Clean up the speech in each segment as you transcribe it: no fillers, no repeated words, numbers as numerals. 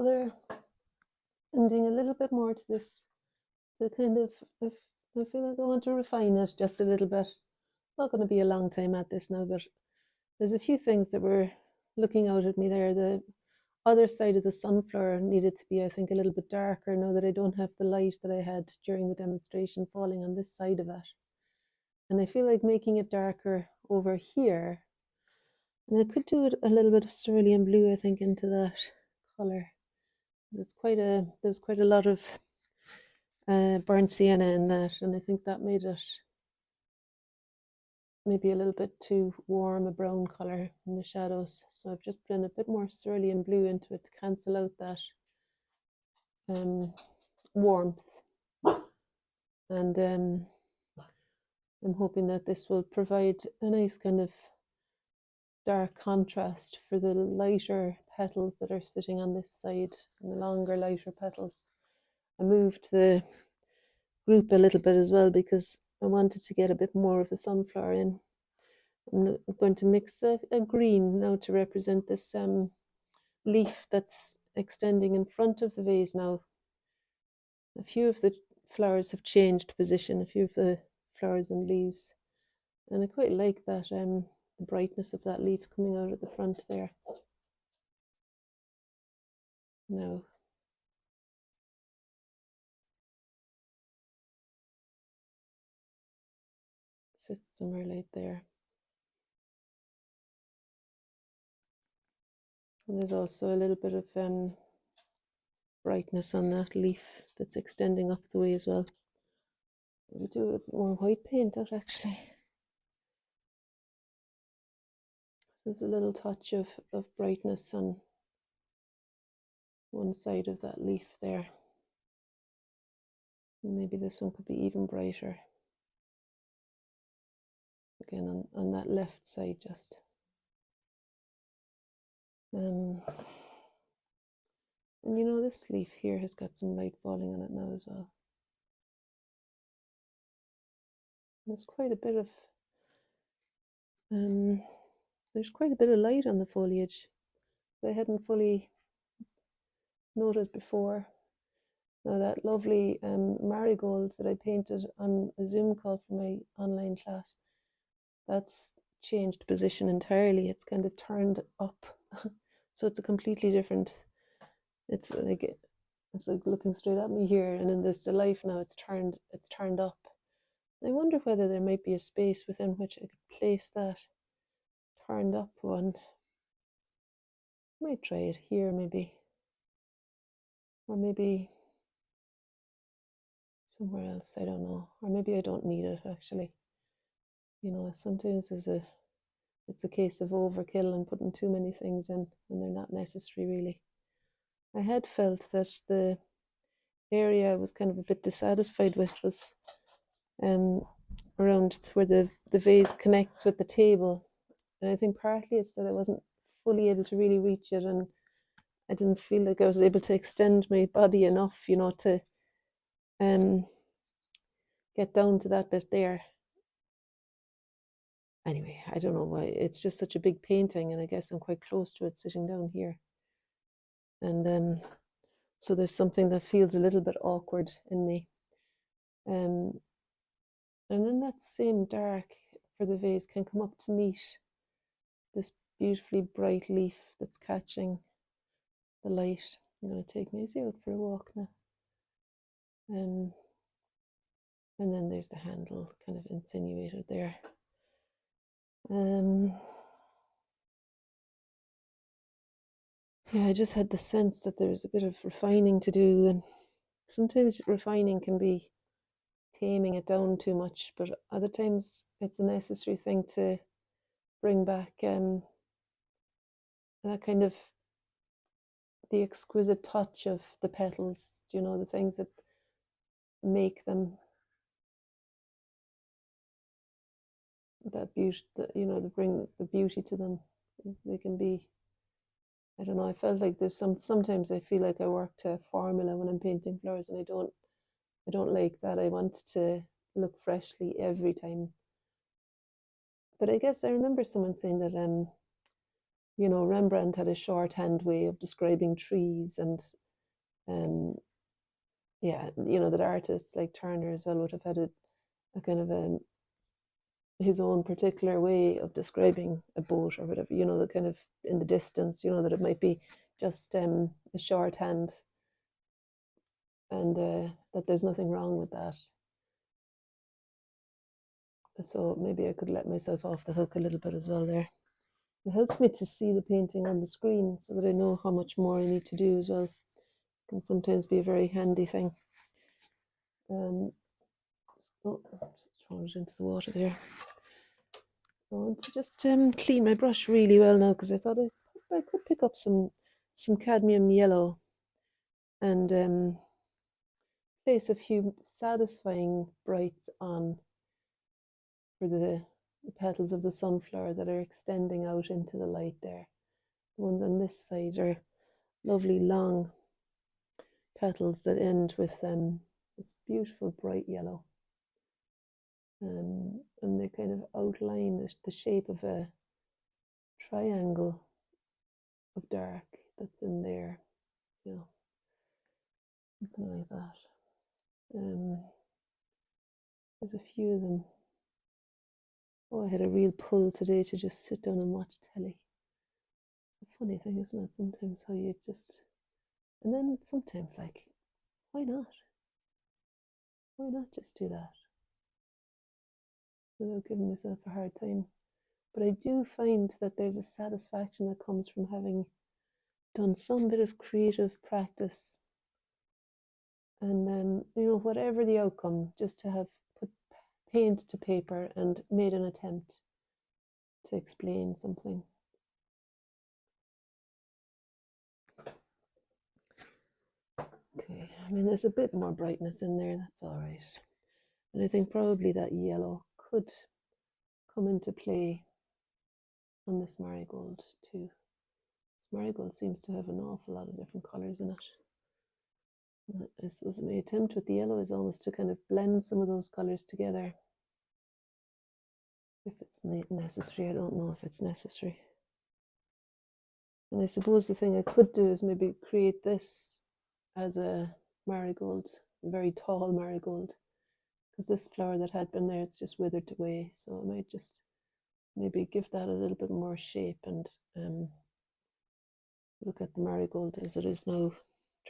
color. I'm doing a little bit more to this, the kind of, I feel like I want to refine it just a little bit. Not going to be a long time at this now, but there's a few things that were looking out at me there. The other side of the sunflower needed to be, I think, a little bit darker now that I don't have the light that I had during the demonstration falling on this side of it. And I feel like making it darker over here. And I could do it a little bit of cerulean blue, I think, into that color. It's there's quite a lot of burnt sienna in that, and I think that made it maybe a little bit too warm a brown color in the shadows. So I've just put in a bit more cerulean blue into it to cancel out that warmth. And I'm hoping that this will provide a nice kind of dark contrast for the lighter petals that are sitting on this side, and the longer, lighter petals. I moved the group a little bit as well because I wanted to get a bit more of the sunflower in. I'm going to mix a green now to represent this leaf that's extending in front of the vase now. A few of the flowers have changed position, a few of the flowers and leaves, and I quite like that the brightness of that leaf coming out at the front there. Now sit somewhere right there. And there's also a little bit of brightness on that leaf that's extending up the way as well. We'll do a bit more white paint out actually. There's a little touch of brightness on one side of that leaf there. Maybe this one could be even brighter. Again, on that left side just. And you know, this leaf here has got some light falling on it now as well. There's quite a bit of light on the foliage that I hadn't fully noted before. Now that lovely marigold that I painted on a Zoom call for my online class, that's changed position entirely. It's kind of turned up. So it's a completely different, it's like looking straight at me here, and in this life now it's turned up. I wonder whether there might be a space within which I could place that turned up one. I might try it here maybe. Or maybe somewhere else, I don't know. Or maybe I don't need it actually. You know, sometimes it's a case of overkill and putting too many things in when they're not necessary really. I had felt that the area I was kind of a bit dissatisfied with was around where the vase connects with the table. And I think partly it's that I wasn't fully able to really reach it, and I didn't feel like I was able to extend my body enough, you know, to get down to that bit there. Anyway, I don't know why. It's just such a big painting, and I guess I'm quite close to it sitting down here. And so there's something that feels a little bit awkward in me. And then that same dark for the vase can come up to meet this beautifully bright leaf that's catching the light. I'm going to take Maisie out for a walk now. And then there's the handle kind of insinuated there. Yeah, I just had the sense that there's a bit of refining to do, and sometimes refining can be taming it down too much, but other times it's a necessary thing to bring back that kind of the exquisite touch of the petals, you know, the things that make them that beauty, you know, to bring the beauty to them. They can be, I don't know, I felt like there's sometimes I feel like I work to a formula when I'm painting flowers, and I don't like that. I want to look freshly every time. But I guess I remember someone saying that you know, Rembrandt had a shorthand way of describing trees, and yeah, you know, that artists like Turner as well would have had a kind of his own particular way of describing a boat or whatever, you know, the kind of in the distance, you know, that it might be just a shorthand, and that there's nothing wrong with that. So maybe I could let myself off the hook a little bit as well there. It helps me to see the painting on the screen so that I know how much more I need to do as well. It can sometimes be a very handy thing. Oh, just thrown it into the water there. I want to just clean my brush really well now, because I thought I could pick up some cadmium yellow and place a few satisfying brights on for the petals of the sunflower that are extending out into the light there. The ones on this side are lovely long petals that end with this beautiful bright yellow. And they kind of outline the shape of a triangle of dark that's in there, you know, something like that. There's a few of them. Oh, I had a real pull today to just sit down and watch telly. It's a funny thing, isn't it? Sometimes how you just, and then sometimes like, why not? Why not just do that without giving myself a hard time? But I do find that there's a satisfaction that comes from having done some bit of creative practice, and then, you know, whatever the outcome, just to have put paint to paper and made an attempt to explain something. Okay, I mean, there's a bit more brightness in there, that's all right. And I think probably that yellow could come into play on this marigold too. This marigold seems to have an awful lot of different colours in it. I suppose my attempt with the yellow is almost to kind of blend some of those colours together. If it's necessary, I don't know if it's necessary. And I suppose the thing I could do is maybe create this as a marigold, a very tall marigold, because this flower that had been there, it's just withered away. So I might just maybe give that a little bit more shape and look at the marigold as it is now,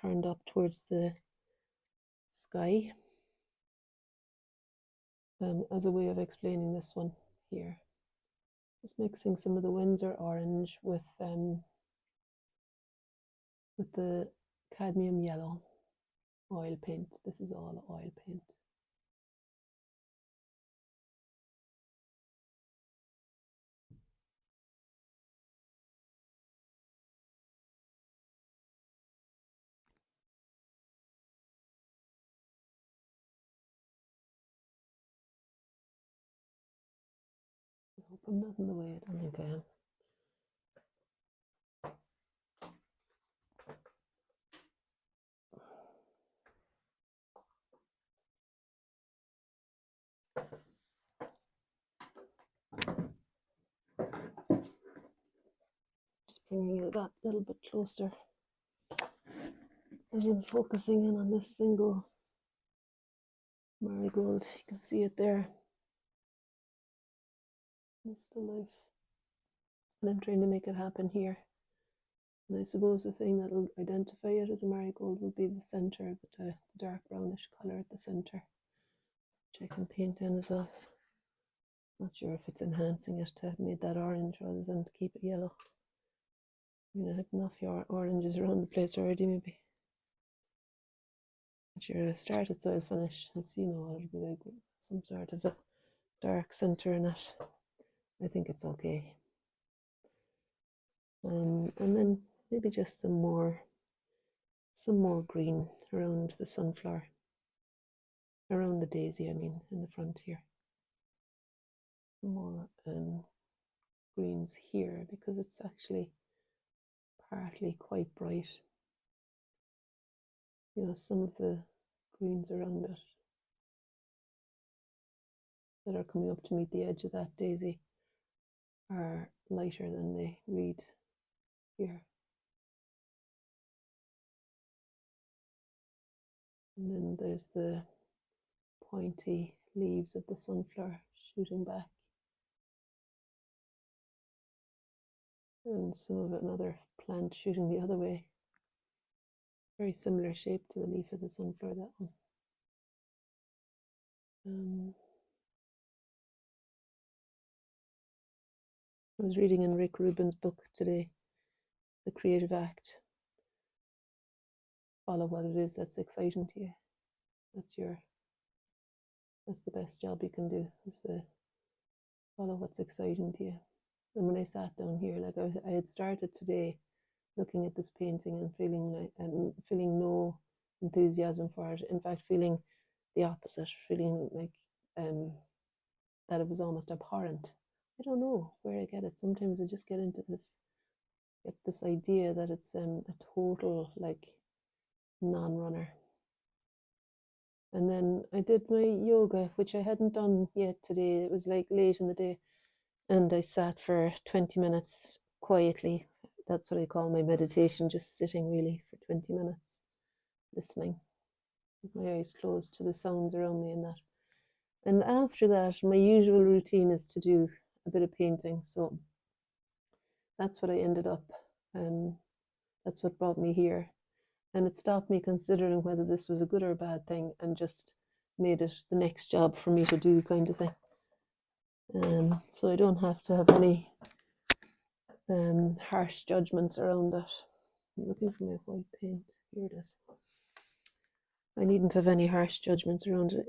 turned up towards the sky, as a way of explaining this one here. Just mixing some of the Winsor orange with the cadmium yellow oil paint. This is all oil paint. I hope I'm not in the way. I don't think I am. Just bringing it that little bit closer as I'm focusing in on this single marigold. You can see it there. It's still alive. And I'm trying to make it happen here. And I suppose the thing that will identify it as a marigold will be the center, the dark brownish colour at the center, which I can paint in as well. Not sure if it's enhancing it to have made that orange rather than to keep it yellow. I mean, I had enough oranges around the place already, maybe. But sure, I've started soil finish. I see now it'll be like some sort of a dark center in it. I think it's okay. And then maybe just some more green around the sunflower, around the daisy, I mean, in the front here. More greens here, because it's actually partly quite bright. You know, some of the greens around it that are coming up to meet the edge of that daisy are lighter than they read here. And then there's the pointy leaves of the sunflower shooting back. And some of another plant shooting the other way. Very similar shape to the leaf of the sunflower, that one. I was reading in Rick Rubin's book today, The Creative Act. Follow what it is that's exciting to you. That's the best job you can do, is to follow what's exciting to you. And when I sat down here, like I had started today looking at this painting and feeling no enthusiasm for it. In fact, feeling the opposite, feeling like that it was almost abhorrent. I don't know where I get it. Sometimes I just get this idea that it's a total like non-runner. And then I did my yoga, which I hadn't done yet today. It was like late in the day, and I sat for 20 minutes quietly. That's what I call my meditation, just sitting really for 20 minutes, listening with my eyes closed to the sounds around me and that. And after that, my usual routine is to do a bit of painting. So that's what I ended up, that's what brought me here. And it stopped me considering whether this was a good or a bad thing, and just made it the next job for me to do, kind of thing. So I don't have to have any harsh judgments around that. I'm looking for my white paint. Here it is. I needn't have any harsh judgments around it.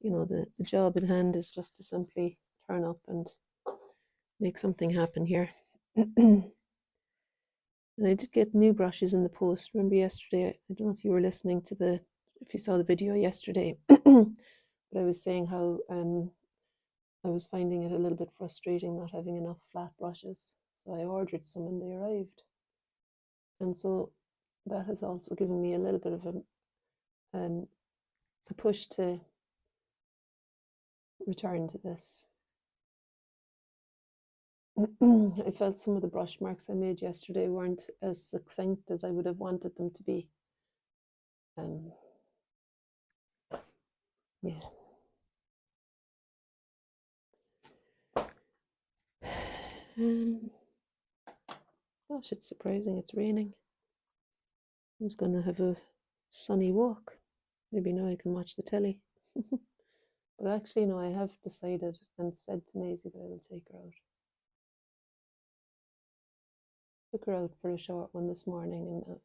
The job at hand is just to simply turn up and make something happen here. And I did get new brushes in the post. Remember yesterday, I don't know if you were listening to if you saw the video yesterday, but I was saying how I was finding it a little bit frustrating not having enough flat brushes. So I ordered some and they arrived. And so that has also given me a little bit of a push to return to this. I felt some of the brush marks I made yesterday weren't as succinct as I would have wanted them to be. Yeah. Gosh, it's surprising it's raining. I was going to have a sunny walk. Maybe now I can watch the telly. But actually, no, I have decided and said to Maisie that I will take her out. Took her out for a short one this morning, and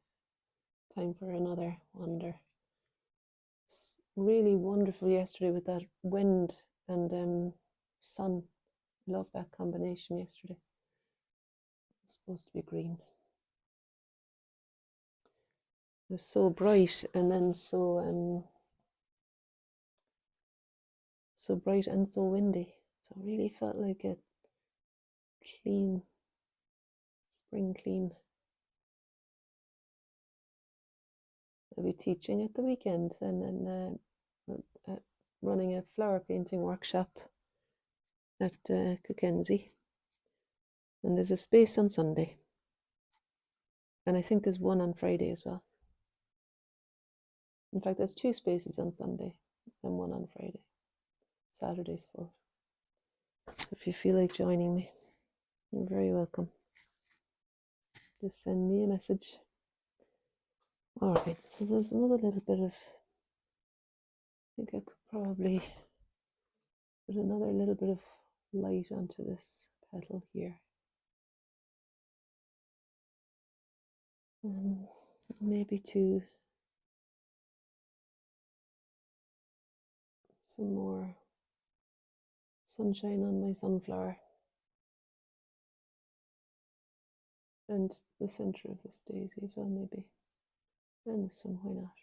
time for another wander. It's really wonderful yesterday with that wind and sun. I love that combination yesterday. It's supposed to be green. It was so bright, and then so bright and so windy. So it really felt like a clean, spring clean. I'll be teaching at the weekend then, and running a flower painting workshop at Cookenzie. And there's a space on Sunday. And I think there's one on Friday as well. In fact, there's 2 spaces on Sunday and 1 on Friday. Saturday's full. So if you feel like joining me, you're very welcome. Just send me a message. Alright, so there's another little bit of, I think I could probably put another little bit of light onto this petal here. Maybe to some more sunshine on my sunflower. And the center of this daisy as well, maybe. And this one, why not?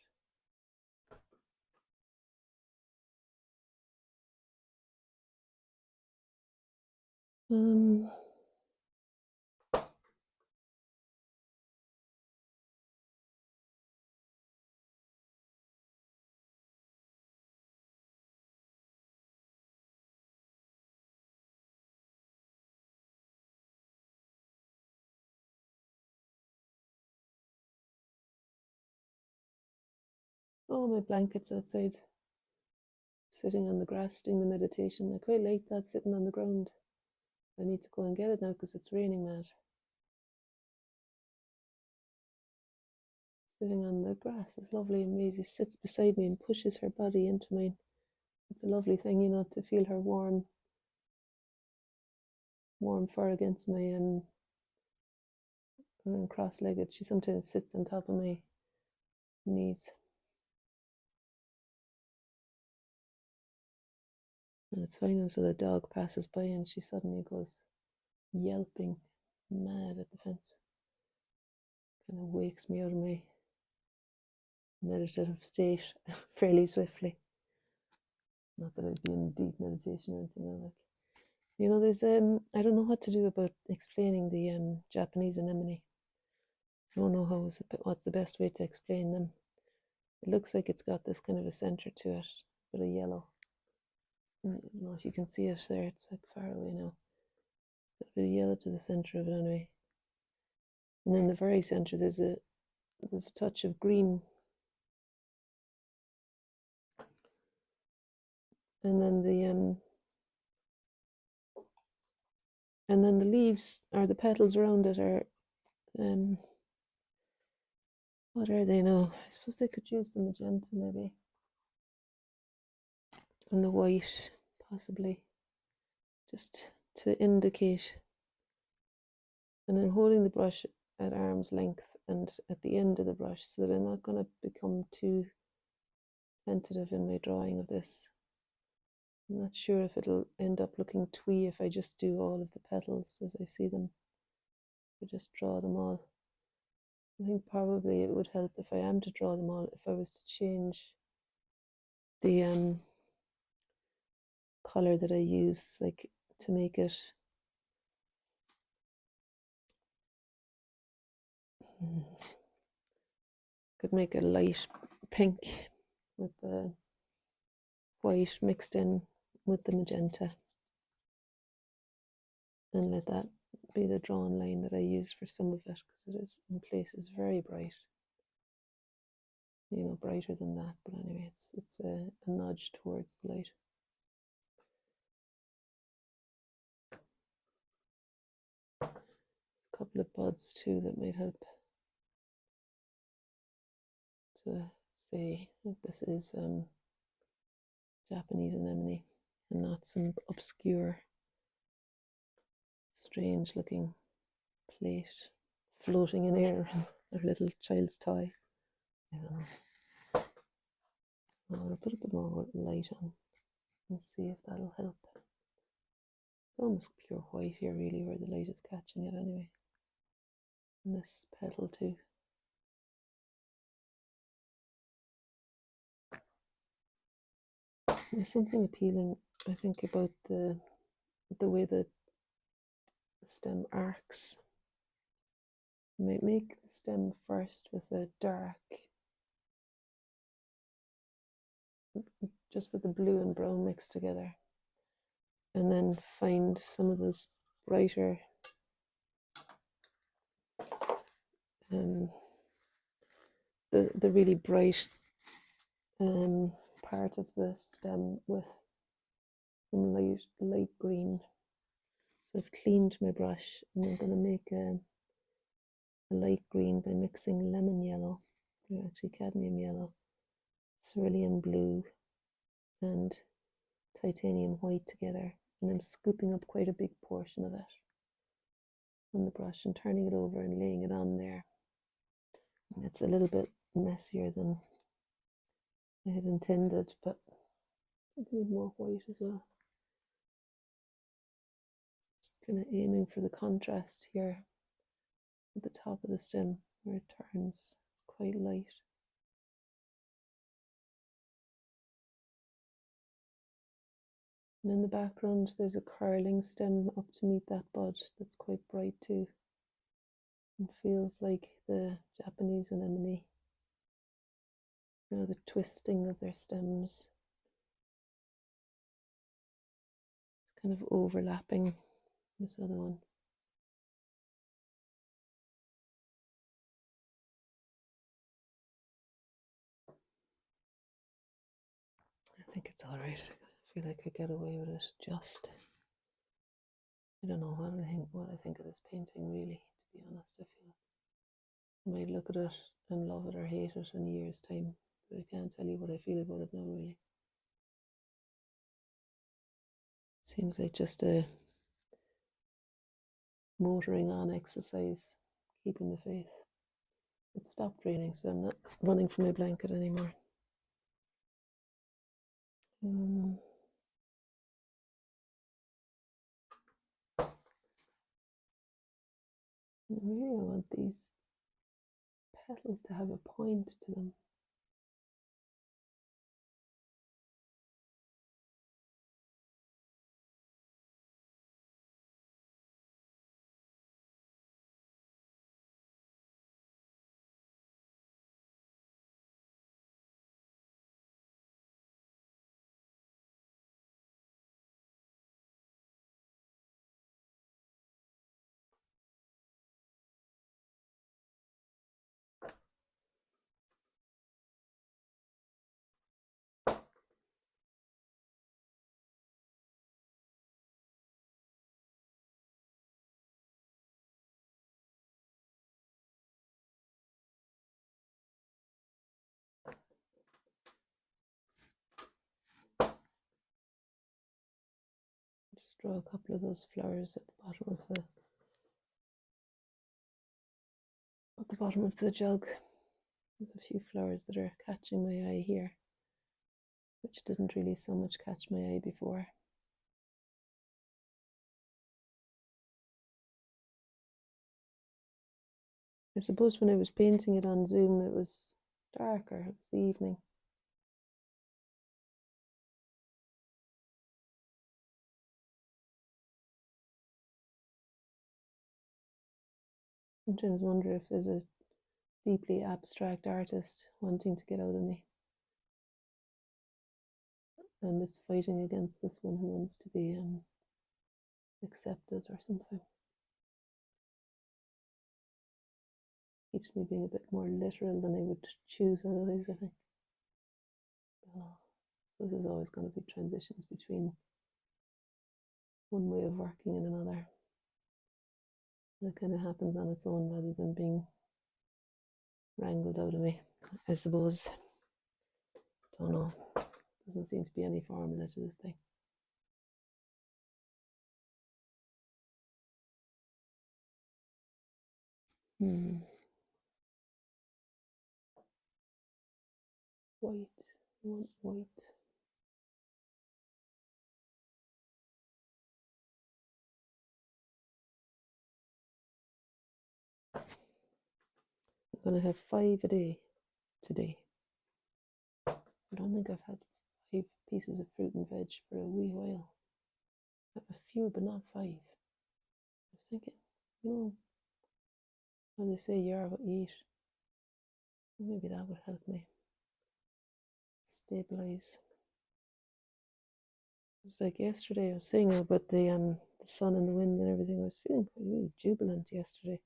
Oh, my blanket's outside, sitting on the grass doing the meditation. I quite like that, sitting on the ground. I need to go and get it now because it's raining mad. Sitting on the grass is lovely, and Maisie sits beside me and pushes her body into mine. It's a lovely thing, you know, to feel her warm fur against my cross-legged. She sometimes sits on top of my knees. And it's funny now, so the dog passes by and she suddenly goes yelping mad at the fence. Kind of wakes me out of my meditative state fairly swiftly. Not that I'd be in deep meditation or anything like. You know, there's I don't know what to do about explaining the Japanese anemone. I don't know what's the best way to explain them. It looks like it's got this kind of a center to it, bit of yellow. I don't know if you can see it there. It's like far away now. Got a bit of yellow to the center of it anyway. And then the very center, there's a touch of green. And then the leaves or the petals around it are what are they now? I suppose I could use the magenta maybe. And the white possibly. Just to indicate. And I'm holding the brush at arm's length and at the end of the brush so that I'm not going to become too tentative in my drawing of this. I'm not sure if it'll end up looking twee if I just do all of the petals as I see them. I just draw them all. I think probably it would help if I am to draw them all, if I was to change the color that I use, like to make it could make a light pink with the white mixed in with the magenta, and let that be the drawn line that I use for some of it, because it is in places very bright, you know, brighter than that, but anyway, it's a nudge towards the light. There's a couple of buds too that might help to say that this is Japanese anemone and not some obscure, strange looking plate floating in air, a little child's toy. I don't know. I'll put a bit more light on and see if that'll help. It's almost pure white here really where the light is catching it anyway. And this petal too. There's something appealing, I think, about the way the stem arcs. You might make the stem first with a dark, just with the blue and brown mixed together, and then find some of those brighter the really bright part of the stem with some light green. So I've cleaned my brush and I'm going to make a light green by mixing lemon yellow, or actually cadmium yellow, cerulean blue and titanium white together, and I'm scooping up quite a big portion of it on the brush and turning it over and laying it on there. And it's a little bit messier than I had intended, but I need more white as well. Just kind of aiming for the contrast here at the top of the stem where it turns. It's quite light. And in the background there's a curling stem up to meet that bud that's quite bright too. And feels like the Japanese anemone. You know, the twisting of their stems. It's kind of overlapping this other one. think it's all right. I feel like I get away with it. Just, I don't know what I think of this painting. Really, to be honest, I feel I might look at it and love it or hate it in a year's time, but I can't tell you what I feel about it now. Really, seems like just a motoring on exercise, keeping the faith. It stopped raining, so I'm not running for my blanket anymore. Really, I want these petals to have a point to them. Just draw a couple of those flowers at the bottom of the jug. There's a few flowers that are catching my eye here, which didn't really so much catch my eye before. I suppose when I was painting it on Zoom, it was darker. It was the evening. Sometimes wonder if there's a deeply abstract artist wanting to get out of me, and is fighting against this one who wants to be accepted or something. Keeps me being a bit more literal than I would choose otherwise, I think. So this is always going to be transitions between one way of working and another. And it kind of happens on its own rather than being wrangled out of me, I suppose. Don't know. Doesn't seem to be any formula to this thing. White. I want white. I'm going to have 5 a day today. I don't think I've had 5 pieces of fruit and veg for a wee while. I have a few, but not 5. I was thinking, how they say you are what you eat. Maybe that would help me stabilize. It's like yesterday I was saying about the sun and the wind and everything. I was feeling quite really jubilant yesterday.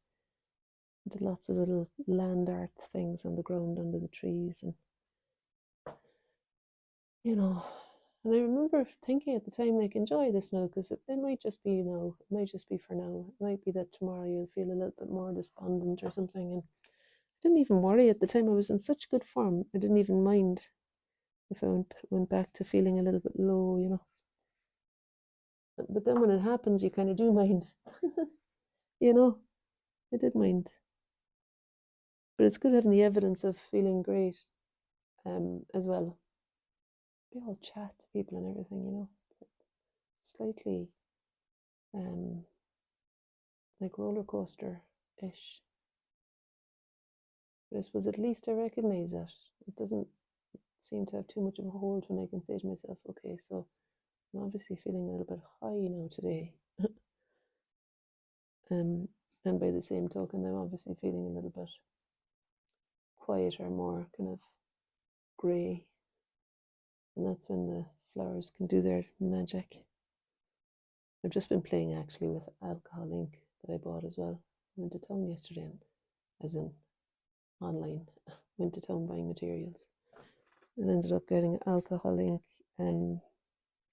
I did lots of little land art things on the ground under the trees, and and I remember thinking at the time, like, enjoy this now, because it might just be, it might just be for now. It might be that tomorrow you'll feel a little bit more despondent or something. And I didn't even worry at the time. I was in such good form. I didn't even mind if I went back to feeling a little bit low. But then when it happens, you kind of do mind. I did mind. But it's good having the evidence of feeling great as well. We all chat to people and everything, slightly like roller coaster-ish. But I suppose at least I recognize it. It doesn't seem to have too much of a hold when I can say to myself, okay, so I'm obviously feeling a little bit high now today. And by the same token, I'm obviously feeling a little bit quieter, more kind of grey. And that's when the flowers can do their magic. I've just been playing actually with alcohol ink that I bought as well. I went to town yesterday, as in online. Went to town buying materials and ended up getting alcohol ink and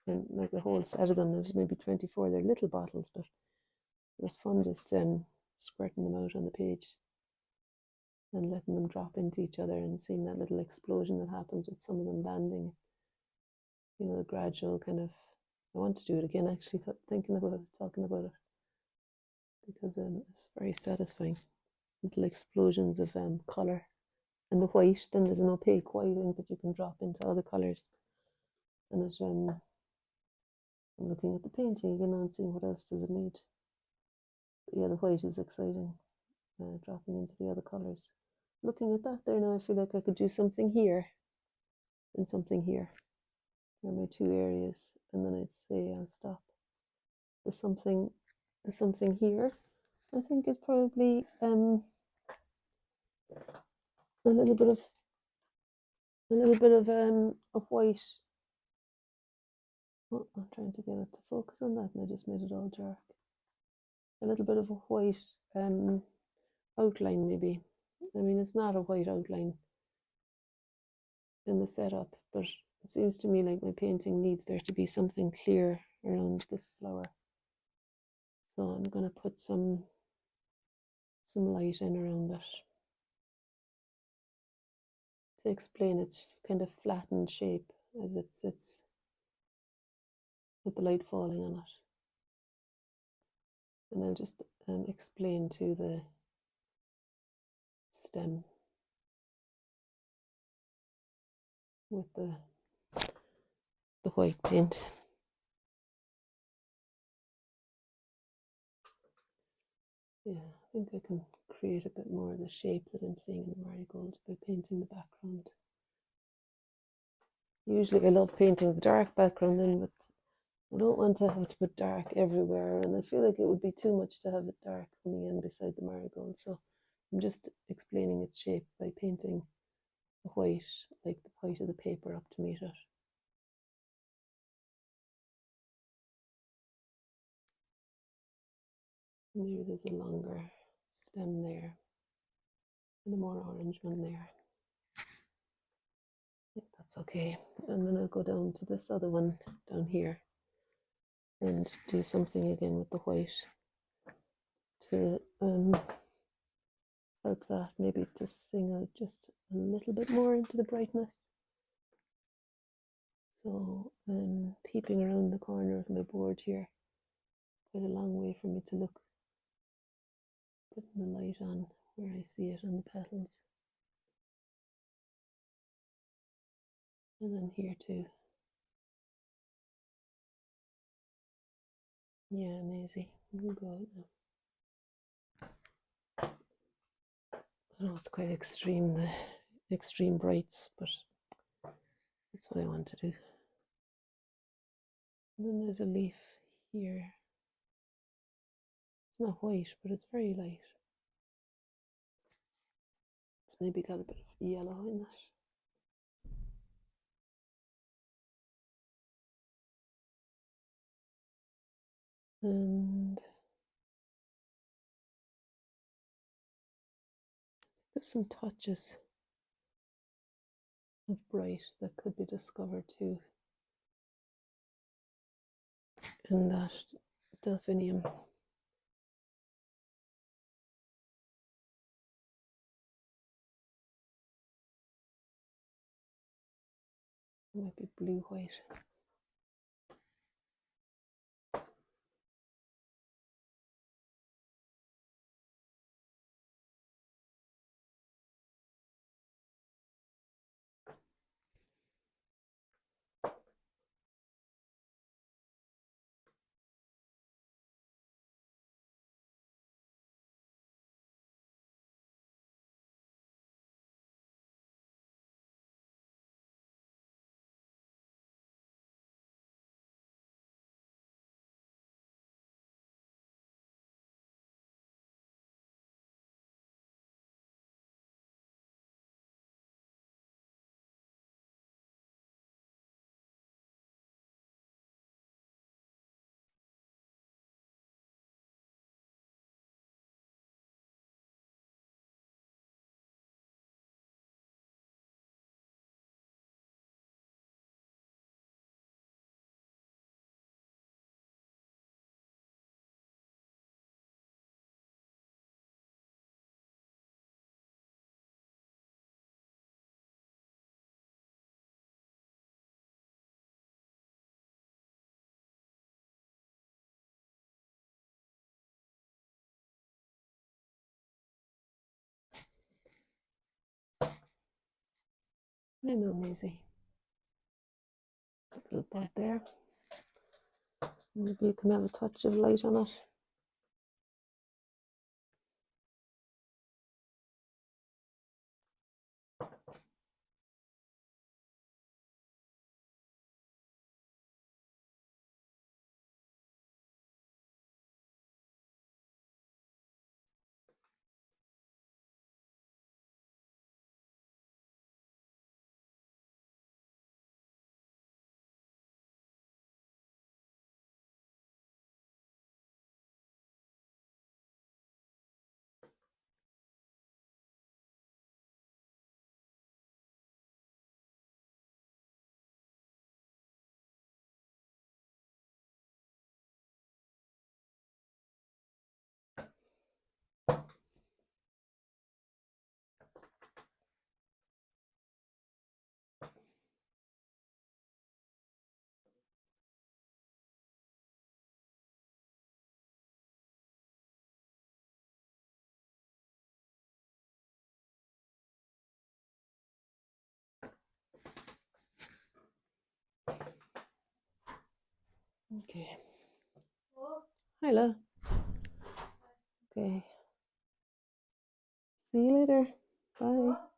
like the whole set of them, there was maybe 24. They're little bottles, but it was fun just squirting them out on the page and letting them drop into each other and seeing that little explosion that happens with some of them landing. You know, the gradual kind of. I want to do it again. Actually, thinking about it, talking about it, because it's very satisfying. Little explosions of color, and the white. Then there's an opaque whiting that you can drop into other colors. And it, I'm looking at the painting again and seeing what else does it need. But yeah, the white is exciting. Dropping into the other colors. Looking at that there now, I feel like I could do something here and something here. There are my two areas, and then I'd say I'll stop. The something here, I think, is probably a little bit of a white. Oh, I'm trying to get it to focus on that, and I just made it all dark. A little bit of a white outline, maybe. I mean, it's not a white outline in the setup, but it seems to me like my painting needs there to be something clear around this flower. So I'm going to put some light in around it to explain its kind of flattened shape as it sits with the light falling on it. And I'll just explain to the stem with the white paint. Yeah, I think I can create a bit more of the shape that I'm seeing in the marigold by painting the background. Usually I love painting the dark background in, but I don't want to have to put dark everywhere, and I feel like it would be too much to have it dark coming in beside the marigold. So I'm just explaining its shape by painting the white, like the white of the paper, up to meet it. Maybe there's a longer stem there and a more orange one there. I think that's okay. And then I'll go down to this other one down here and do something again with the white to help that, maybe to sing out just a little bit more into the brightness. So peeping around the corner of my board here, quite a long way for me to look, putting the light on where I see it on the petals. And then here too. Yeah, amazing. We'll go out now. I know it's quite extreme, the extreme brights, but that's what I want to do. And then there's a leaf here. It's not white, but it's very light. It's maybe got a bit of yellow in it. And there's some touches of bright that could be discovered too in that delphinium. It might be blue-white. I know, Maisie. There's a little bud there. Maybe you can have a touch of light on it. Okay. Hi, okay. See you later. Bye.